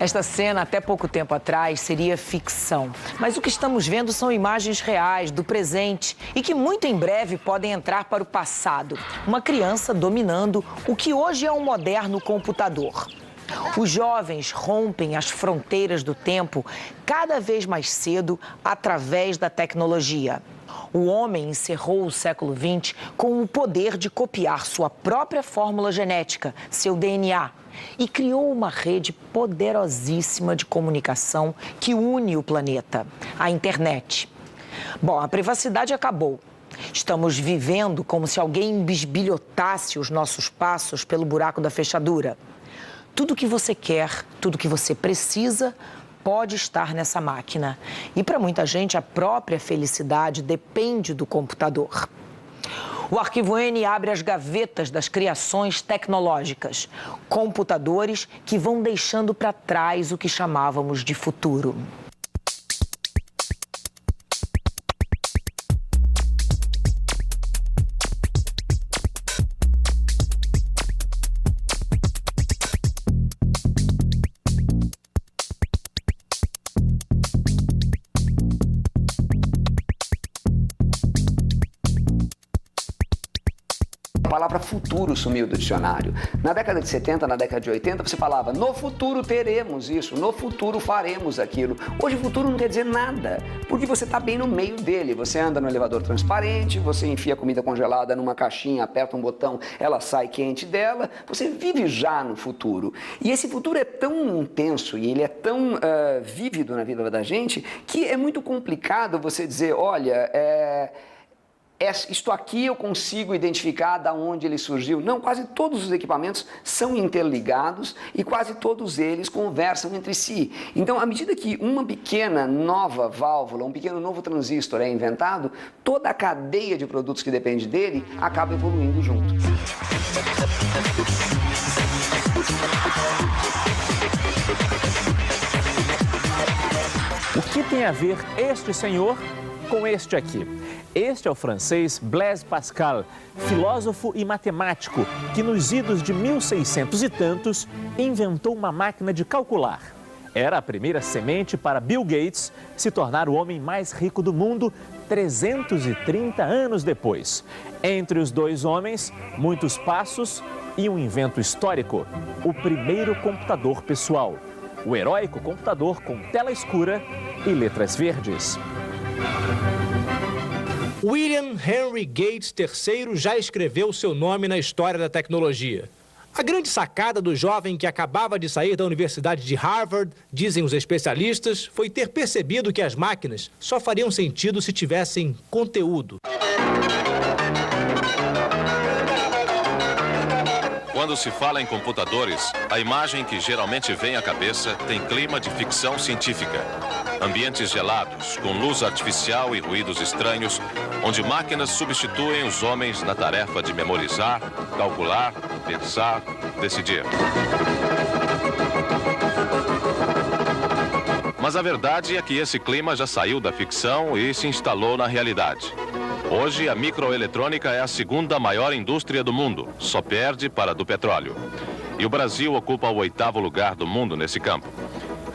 Esta cena, até pouco tempo atrás, seria ficção. Mas o que estamos vendo são imagens reais do presente e que muito em breve podem entrar para o passado. Uma criança dominando o que hoje é um moderno computador. Os jovens rompem as fronteiras do tempo cada vez mais cedo através da tecnologia. O homem encerrou o século XX com o poder de copiar sua própria fórmula genética, seu DNA, e criou uma rede poderosíssima de comunicação que une o planeta, a internet. Bom, a privacidade acabou. Estamos vivendo como se alguém bisbilhotasse os nossos passos pelo buraco da fechadura. Tudo que você quer, tudo que você precisa, pode estar nessa máquina. E para muita gente, a própria felicidade depende do computador. O Arquivo N abre as gavetas das criações tecnológicas. Computadores que vão deixando para trás o que chamávamos de futuro. A palavra futuro sumiu do dicionário. Na década de 70, na década de 80, você falava no futuro teremos isso, no futuro faremos aquilo. Hoje o futuro não quer dizer nada, porque você está bem no meio dele. Você anda no elevador transparente, você enfia comida congelada numa caixinha, aperta um botão, ela sai quente dela. Você vive já no futuro. E esse futuro é tão intenso e ele é tão vívido na vida da gente que é muito complicado você dizer, olha, isto aqui eu consigo identificar de onde ele surgiu. Não, quase todos os equipamentos são interligados e quase todos eles conversam entre si. Então, à medida que uma pequena nova válvula, um pequeno novo transistor é inventado, toda a cadeia de produtos que depende dele acaba evoluindo junto. O que tem a ver este senhor com este aqui? Este é o francês Blaise Pascal, filósofo e matemático, que nos idos de 1600 e tantos inventou uma máquina de calcular. Era a primeira semente para Bill Gates se tornar o homem mais rico do mundo 330 anos depois. Entre os dois homens, muitos passos e um invento histórico, o primeiro computador pessoal. O heróico computador com tela escura e letras verdes. William Henry Gates III já escreveu seu nome na história da tecnologia. A grande sacada do jovem que acabava de sair da Universidade de Harvard, dizem os especialistas, foi ter percebido que as máquinas só fariam sentido se tivessem conteúdo. Quando se fala em computadores, a imagem que geralmente vem à cabeça tem clima de ficção científica. Ambientes gelados, com luz artificial e ruídos estranhos, onde máquinas substituem os homens na tarefa de memorizar, calcular, pensar, decidir. Mas a verdade é que esse clima já saiu da ficção e se instalou na realidade. Hoje, a microeletrônica é a segunda maior indústria do mundo, só perde para a do petróleo. E o Brasil ocupa o 8º lugar do mundo nesse campo.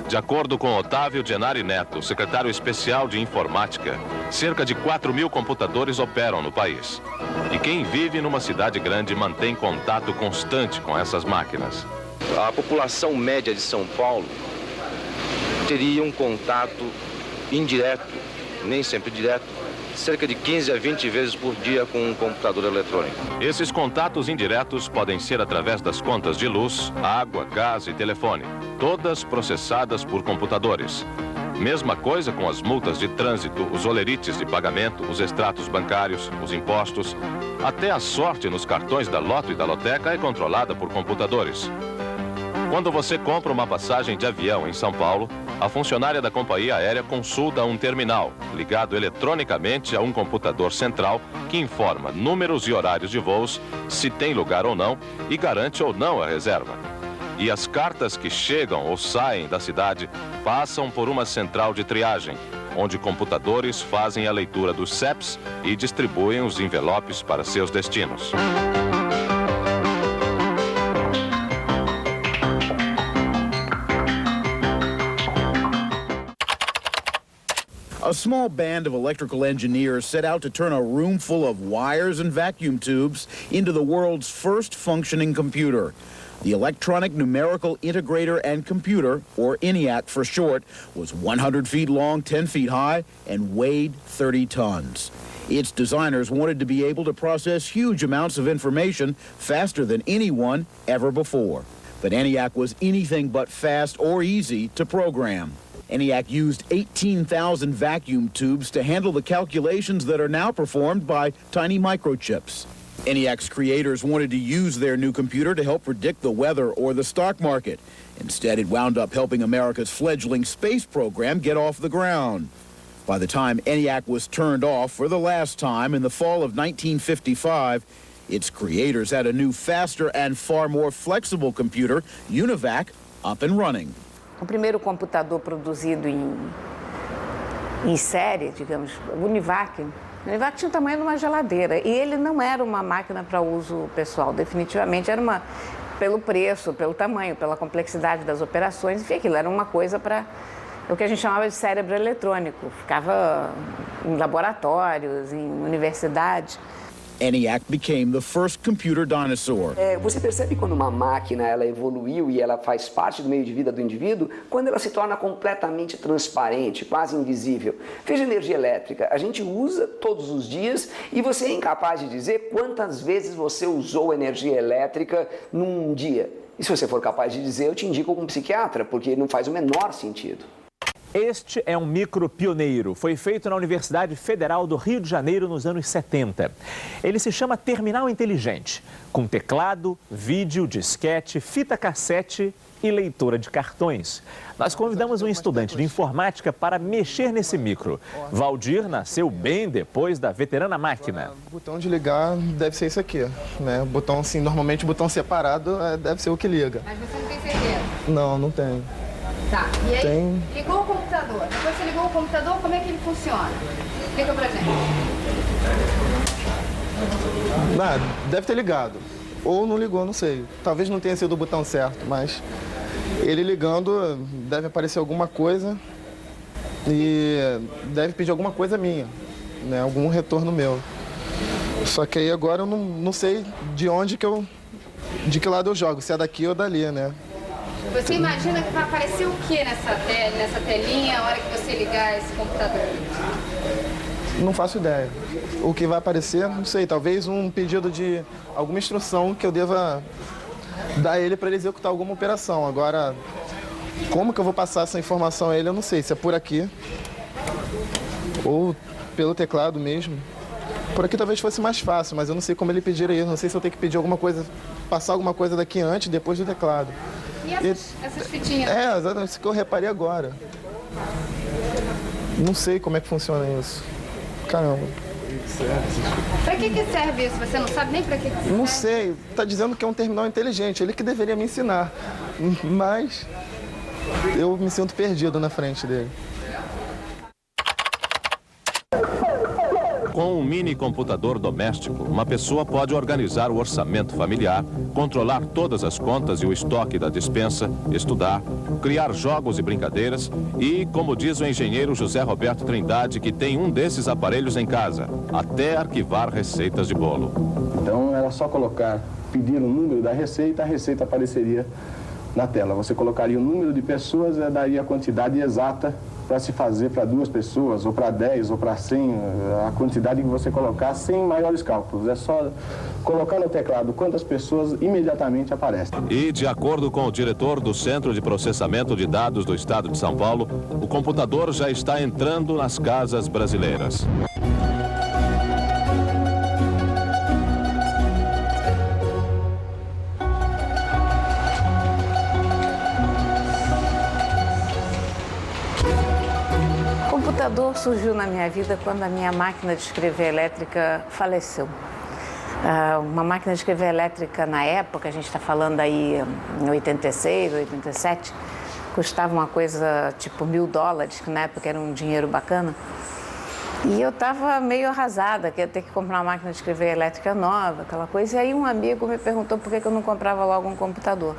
De acordo com Otávio Gennari Neto, secretário especial de informática, cerca de 4.000 computadores operam no país. E quem vive numa cidade grande mantém contato constante com essas máquinas. A população média de São Paulo teria um contato indireto, nem sempre direto, cerca de 15 a 20 vezes por dia com um computador eletrônico. Esses contatos indiretos podem ser através das contas de luz, água, gás e telefone, todas processadas por computadores. Mesma coisa com as multas de trânsito, os olerites de pagamento, os extratos bancários, os impostos. Até a sorte nos cartões da Loto e da Loteca é controlada por computadores. Quando você compra uma passagem de avião em São Paulo, a funcionária da companhia aérea consulta um terminal, ligado eletronicamente a um computador central, que informa números e horários de voos, se tem lugar ou não, e garante ou não a reserva. E as cartas que chegam ou saem da cidade passam por uma central de triagem, onde computadores fazem a leitura dos CEPs e distribuem os envelopes para seus destinos. A small band of electrical engineers set out to turn a room full of wires and vacuum tubes into the world's first functioning computer. The Electronic Numerical Integrator and Computer, or ENIAC for short, was 100 feet long, 10 feet high, and weighed 30 tons. Its designers wanted to be able to process huge amounts of information faster than anyone ever before. But ENIAC was anything but fast or easy to program. ENIAC used 18,000 vacuum tubes to handle the calculations that are now performed by tiny microchips. ENIAC's creators wanted to use their new computer to help predict the weather or the stock market. Instead, it wound up helping America's fledgling space program get off the ground. By the time ENIAC was turned off for the last time in the fall of 1955, its creators had a new, faster and far more flexible computer, UNIVAC, up and running. O primeiro computador produzido em série, digamos, o UNIVAC. O UNIVAC tinha o tamanho de uma geladeira e ele não era uma máquina para uso pessoal, definitivamente. Era pelo preço, pelo tamanho, pela complexidade das operações, enfim, aquilo era uma coisa para o que a gente chamava de cérebro eletrônico. Ficava em laboratórios, em universidades. ENIAC became the first computer dinosaur. Você percebe quando uma máquina ela evoluiu e ela faz parte do meio de vida do indivíduo, quando ela se torna completamente transparente, quase invisível. Veja a energia elétrica, a gente usa todos os dias e você é incapaz de dizer quantas vezes você usou energia elétrica num dia. E se você for capaz de dizer, eu te indico como psiquiatra, porque não faz o menor sentido. Este é um micro pioneiro. Foi feito na Universidade Federal do Rio de Janeiro nos anos 70. Ele se chama Terminal Inteligente, com teclado, vídeo, disquete, fita cassete e leitora de cartões. Nós convidamos um estudante de informática para mexer nesse micro. Valdir nasceu bem depois da veterana máquina. O botão de ligar deve ser isso aqui, né? O botão, assim, normalmente o botão separado deve ser o que liga. Mas você não tem certeza? Não, não tenho. Tá, e aí Tem. Ligou o computador. Depois você ligou o computador, como é que ele funciona? Explica pra gente. Deve ter ligado. Ou não ligou, não sei. Talvez não tenha sido o botão certo, mas ele ligando deve aparecer alguma coisa e deve pedir alguma coisa minha, né? Algum retorno meu. Só que aí agora eu não sei de que lado eu jogo, se é daqui ou dali, né? Você imagina que vai aparecer o que nessa telinha a hora que você ligar esse computador? Não faço ideia. O que vai aparecer, não sei, talvez um pedido de alguma instrução que eu deva dar a ele para ele executar alguma operação. Agora, como que eu vou passar essa informação a ele, eu não sei. Se é por aqui ou pelo teclado mesmo. Por aqui talvez fosse mais fácil, mas eu não sei como ele pedir isso. Não sei se eu tenho que pedir alguma coisa, passar alguma coisa daqui antes, depois do teclado. E essas fitinhas? Exatamente, isso que eu reparei agora. Não sei como é que funciona isso. Caramba. Pra que serve isso? Você não sabe nem pra que serve? Não sei. Tá dizendo que é um terminal inteligente. Ele que deveria me ensinar. Mas eu me sinto perdido na frente dele. Com um mini computador doméstico, uma pessoa pode organizar o orçamento familiar, controlar todas as contas e o estoque da despensa, estudar, criar jogos e brincadeiras e, como diz o engenheiro José Roberto Trindade, que tem um desses aparelhos em casa, até arquivar receitas de bolo. Então era só colocar, pedir o número da receita, a receita apareceria na tela. Você colocaria o número de pessoas e daria a quantidade exata para se fazer para 2 pessoas, ou para 10, ou para 100, a quantidade que você colocar sem maiores cálculos. É só colocar no teclado quantas pessoas imediatamente aparecem. E, de acordo com o diretor do Centro de Processamento de Dados do Estado de São Paulo, o computador já está entrando nas casas brasileiras. O computador surgiu na minha vida quando a minha máquina de escrever elétrica faleceu. Uma máquina de escrever elétrica na época, a gente está falando aí em 86, 87, custava uma coisa tipo $1000, que na época era um dinheiro bacana. E eu estava meio arrasada, que ia ter que comprar uma máquina de escrever elétrica nova, aquela coisa. E aí um amigo me perguntou por que eu não comprava logo um computador.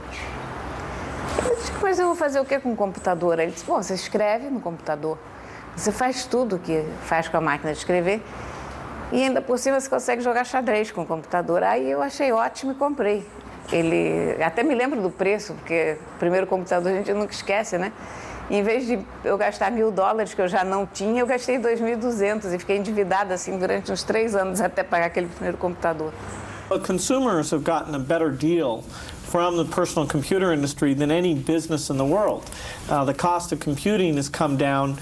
Eu disse, mas eu vou fazer o que com um computador? Ele disse, bom, você escreve no computador. Você faz tudo que faz com a máquina de escrever e ainda por cima você consegue jogar xadrez com o computador. Aí eu achei ótimo e comprei. Ele, até me lembro do preço, porque o primeiro computador a gente nunca esquece, né? Em vez de eu gastar $1.000, que eu já não tinha, eu gastei 2.200 e fiquei endividada assim durante uns 3 anos até pagar aquele primeiro computador. Well, consumers have gotten a better deal from the personal computer industry than any business in the world. The cost of computing has come down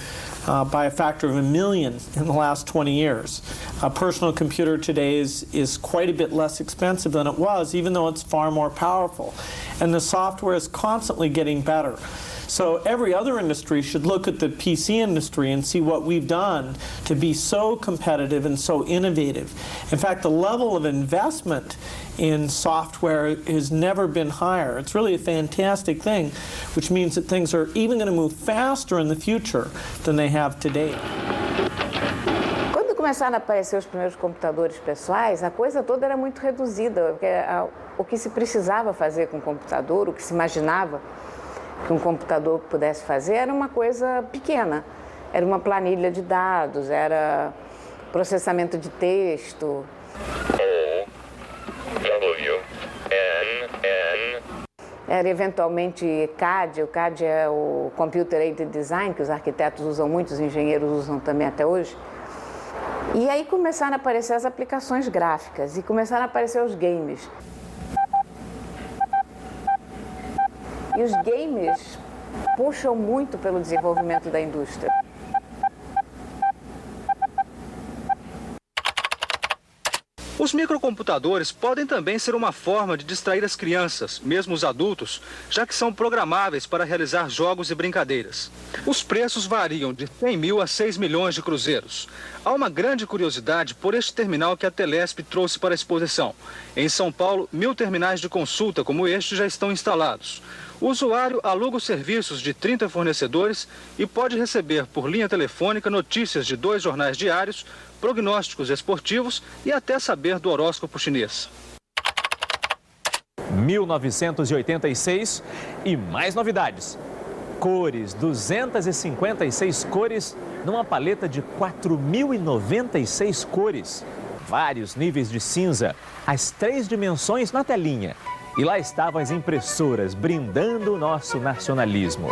by a factor of 1 million in the last 20 years. A personal computer today is quite a bit less expensive than it was, even though it's far more powerful. And the software is constantly getting better. So every other industry should look at the PC industry and see what we've done to be so competitive and so innovative. In fact, the level of investment in software has never been higher. It's really a fantastic thing, which means that things are even going to move faster in the future than they have today. Quando começaram a aparecer os primeiros computadores pessoais, a coisa toda era muito reduzida. Porque o que se precisava fazer com o computador, o que se imaginava que um computador pudesse fazer era uma coisa pequena. Era uma planilha de dados, era processamento de texto. Era eventualmente CAD. O CAD é o Computer Aided Design, que os arquitetos usam muito, os engenheiros usam também até hoje. E aí começaram a aparecer as aplicações gráficas e começaram a aparecer os games. E os games puxam muito pelo desenvolvimento da indústria. Os microcomputadores podem também ser uma forma de distrair as crianças, mesmo os adultos, já que são programáveis para realizar jogos e brincadeiras. Os preços variam de 100 mil a 6 milhões de cruzeiros. Há uma grande curiosidade por este terminal que a Telesp trouxe para a exposição. Em São Paulo, 1000 terminais de consulta como este já estão instalados. O usuário aluga os serviços de 30 fornecedores e pode receber por linha telefônica notícias de 2 jornais diários, prognósticos esportivos e até saber do horóscopo chinês. 1986 e mais novidades. Cores, 256 cores numa paleta de 4.096 cores. Vários níveis de cinza, as 3 dimensões na telinha. E lá estavam as impressoras brindando o nosso nacionalismo.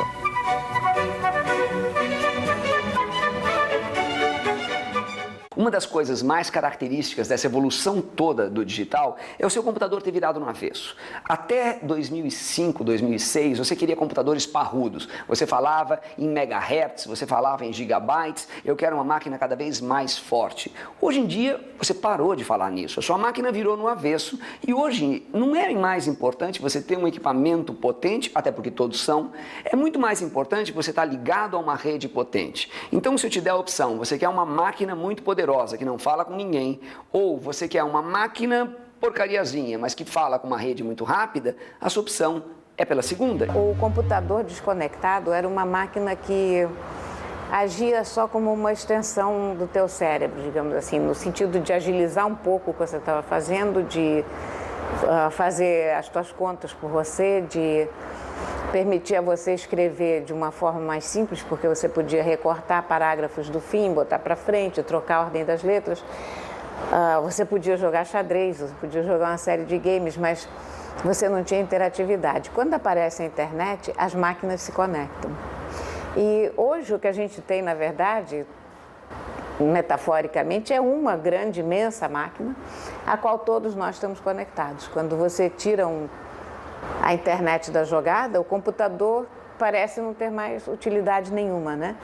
Uma das coisas mais características dessa evolução toda do digital é o seu computador ter virado no avesso. Até 2005, 2006, você queria computadores parrudos. Você falava em megahertz, você falava em gigabytes, eu quero uma máquina cada vez mais forte. Hoje em dia, você parou de falar nisso. A sua máquina virou no avesso e hoje não é mais importante você ter um equipamento potente, até porque todos são. É muito mais importante você estar ligado a uma rede potente. Então, se eu te der a opção, você quer uma máquina muito poderosa, que não fala com ninguém, ou você quer uma máquina porcariazinha, mas que fala com uma rede muito rápida, a sua opção é pela segunda. O computador desconectado era uma máquina que agia só como uma extensão do teu cérebro, digamos assim, no sentido de agilizar um pouco o que você estava fazendo, de fazer as tuas contas por você, de permitia você escrever de uma forma mais simples, porque você podia recortar parágrafos do fim, botar para frente, trocar a ordem das letras. Você podia jogar xadrez, você podia jogar uma série de games, mas você não tinha interatividade. Quando aparece a internet, as máquinas se conectam. E hoje o que a gente tem, na verdade, metaforicamente, é uma grande, imensa máquina, a qual todos nós estamos conectados. Quando você tira a internet da jogada, o computador parece não ter mais utilidade nenhuma, né?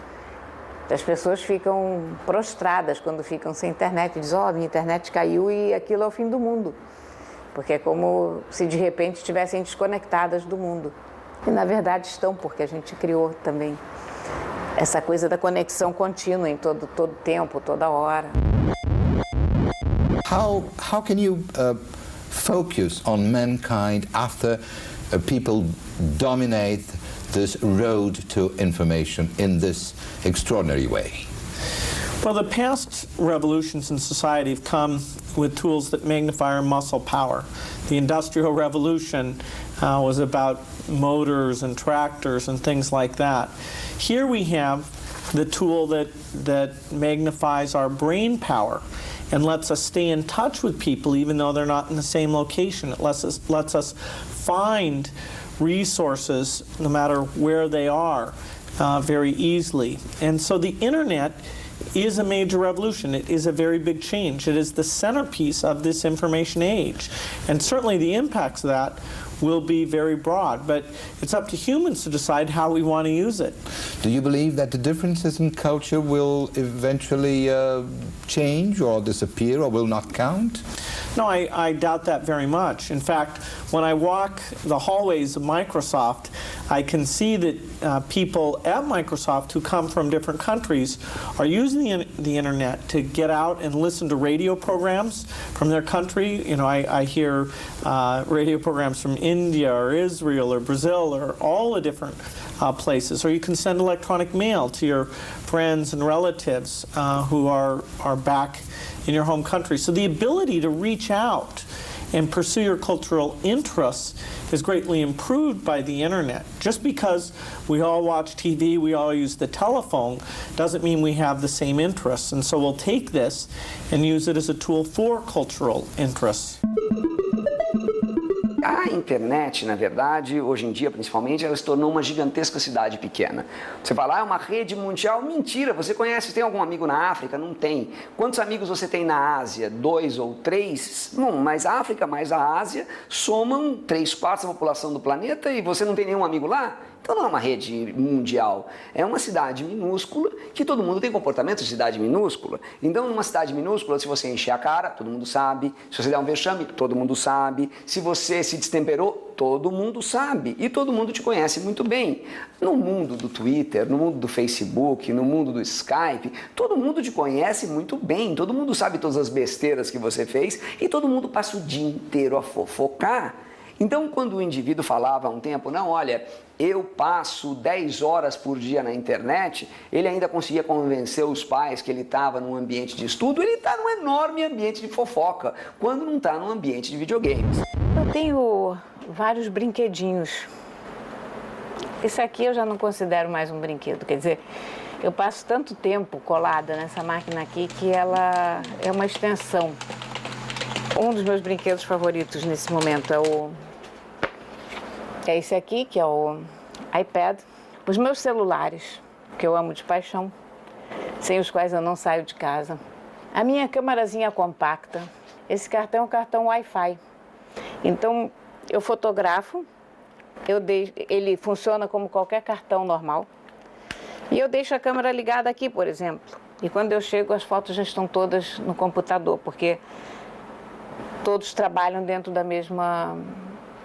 As pessoas ficam prostradas quando ficam sem internet, dizem, minha internet caiu e aquilo é o fim do mundo. Porque é como se de repente estivessem desconectadas do mundo. E na verdade estão, porque a gente criou também essa coisa da conexão contínua em todo tempo, toda hora. How can you focus on mankind after people dominate this road to information in this extraordinary way? Well, the past revolutions in society have come with tools that magnify our muscle power. The Industrial Revolution was about motors and tractors and things like that. Here we have the tool that magnifies our brain power and lets us stay in touch with people even though they're not in the same location. It lets us find resources no matter where they are very easily. And so the internet is a major revolution. It is a very big change. It is the centerpiece of this information age. And certainly the impacts of that will be very broad, but it's up to humans to decide how we want to use it. Do you believe that the differences in culture will eventually change or disappear or will not count? No, I doubt that very much. In fact, when I walk the hallways of Microsoft, I can see that people at Microsoft who come from different countries are using the internet to get out and listen to radio programs from their country. You know, I hear radio programs from India or Israel or Brazil or all the different places. Or you can send electronic mail to your friends and relatives who are back in your home country. So the ability to reach out and pursue your cultural interests is greatly improved by the internet. Just because we all watch TV, we all use the telephone, doesn't mean we have the same interests. And so we'll take this and use it as a tool for cultural interests. A internet, na verdade, hoje em dia, principalmente, ela se tornou uma gigantesca cidade pequena. Você fala, é uma rede mundial? Mentira, você conhece, tem algum amigo na África? Não tem. Quantos amigos você tem na Ásia? 2 ou 3? Não, mas a África mais a Ásia somam 3/4 da população do planeta e você não tem nenhum amigo lá? Então não é uma rede mundial, é uma cidade minúscula que todo mundo tem comportamento de cidade minúscula. Então numa cidade minúscula, se você encher a cara, todo mundo sabe. Se você der um vexame, todo mundo sabe. Se você se destemperou, todo mundo sabe. E todo mundo te conhece muito bem. No mundo do Twitter, no mundo do Facebook, no mundo do Skype, todo mundo te conhece muito bem. Todo mundo sabe todas as besteiras que você fez e todo mundo passa o dia inteiro a fofocar. Então, quando o indivíduo falava há um tempo, não, olha, eu passo 10 horas por dia na internet, ele ainda conseguia convencer os pais que ele estava num ambiente de estudo, ele está num enorme ambiente de fofoca, quando não está num ambiente de videogames. Eu tenho vários brinquedinhos. Esse aqui eu já não considero mais um brinquedo, quer dizer, eu passo tanto tempo colada nessa máquina aqui que ela é uma extensão. Um dos meus brinquedos favoritos nesse momento é esse aqui, que é o iPad. Os meus celulares, que eu amo de paixão, sem os quais eu não saio de casa. A minha câmerazinha compacta. Esse cartão é um cartão Wi-Fi. Então, eu fotografo, ele funciona como qualquer cartão normal. E eu deixo a câmera ligada aqui, por exemplo. E quando eu chego, as fotos já estão todas no computador, porque todos trabalham dentro da mesma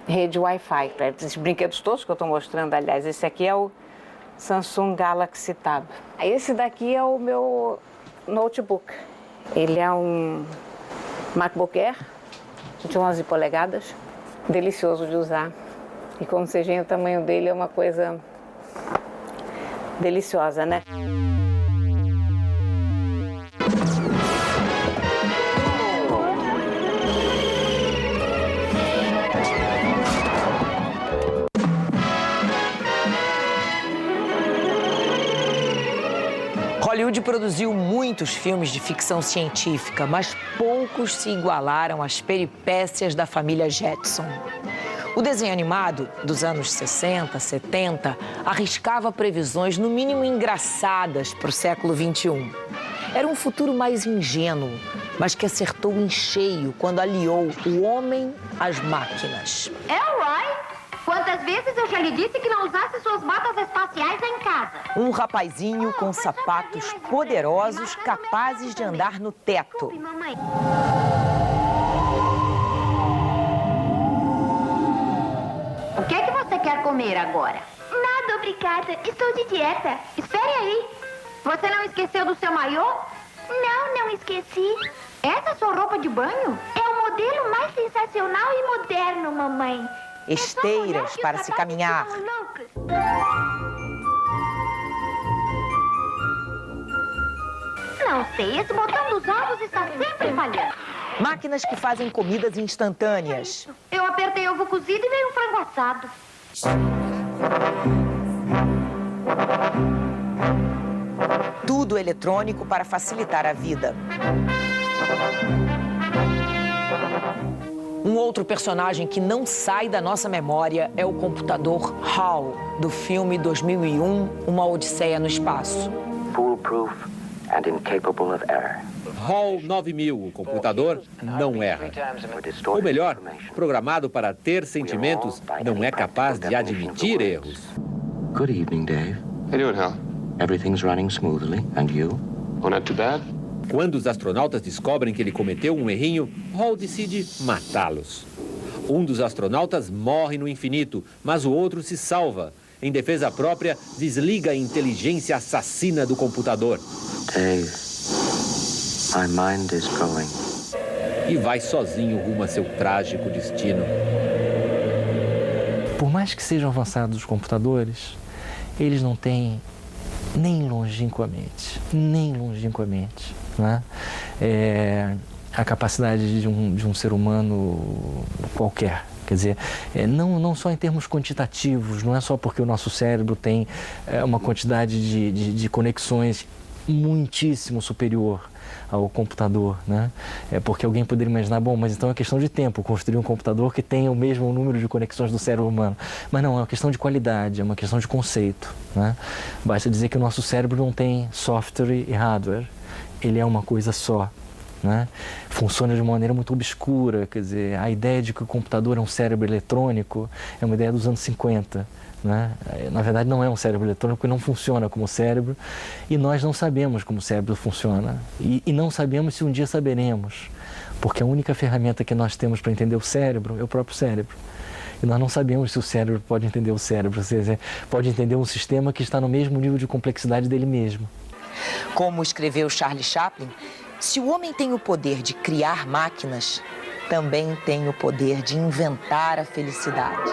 rede Wi-Fi. Esses brinquedos todos que eu estou mostrando, aliás, esse aqui é o Samsung Galaxy Tab. Esse daqui é o meu notebook. Ele é um MacBook Air de 11 polegadas, delicioso de usar. E como vocês veem, o tamanho dele é uma coisa deliciosa, né? Hollywood produziu muitos filmes de ficção científica, mas poucos se igualaram às peripécias da família Jetson. O desenho animado dos anos 60, 70 arriscava previsões no mínimo engraçadas para o século XXI. Era um futuro mais ingênuo, mas que acertou em cheio quando aliou o homem às máquinas. Elroy, quantas vezes eu já lhe disse que não usasse suas botas espaciais em casa? Um rapazinho com sapatos poderosos capazes de andar no teto. O que é que você quer comer agora? Nada, obrigada. Estou de dieta. Espere aí. Você não esqueceu do seu maiô? Não esqueci. Essa é sua roupa de banho? É o modelo mais sensacional e moderno, mamãe. Esteiras para se caminhar. Não sei, esse botão dos ovos está sempre falhando. Máquinas que fazem comidas instantâneas. Eu apertei ovo cozido e veio um frango assado. Tudo eletrônico para facilitar a vida. Um outro personagem que não sai da nossa memória é o computador HAL, do filme 2001, Uma Odisseia no Espaço. Foolproof and incapable of error. HAL 9000, o computador não erra. Ou melhor, programado para ter sentimentos, não é capaz de admitir erros. Good evening, Dave. How you doing, Hal? Everything's running smoothly, and you? Oh, not too bad. Quando os astronautas descobrem que ele cometeu um errinho, HAL decide matá-los. Um dos astronautas morre no infinito, mas o outro se salva. Em defesa própria, desliga a inteligência assassina do computador. Dave, my mind is going. E vai sozinho rumo a seu trágico destino. Por mais que sejam avançados os computadores, eles não têm nem longínquamente, né? A capacidade de um ser humano qualquer. Quer dizer, não só em termos quantitativos, não é só porque o nosso cérebro tem uma quantidade de conexões muitíssimo superior ao computador, né? É porque alguém poderia imaginar, bom, mas então é questão de tempo construir um computador que tenha o mesmo número de conexões do cérebro humano. Mas não, é uma questão de qualidade, é uma questão de conceito, né? Basta dizer que o nosso cérebro não tem software e hardware, ele é uma coisa só, né? Funciona de uma maneira muito obscura, quer dizer, a ideia de que o computador é um cérebro eletrônico é uma ideia dos anos 50. Né? Na verdade não é um cérebro eletrônico porque não funciona como cérebro e nós não sabemos como o cérebro funciona e não sabemos se um dia saberemos, porque a única ferramenta que nós temos para entender o cérebro é o próprio cérebro e nós não sabemos se o cérebro pode entender o cérebro, ou seja, pode entender um sistema que está no mesmo nível de complexidade dele mesmo. Como escreveu Charlie Chaplin, se o homem tem o poder de criar máquinas, também tem o poder de inventar a felicidade.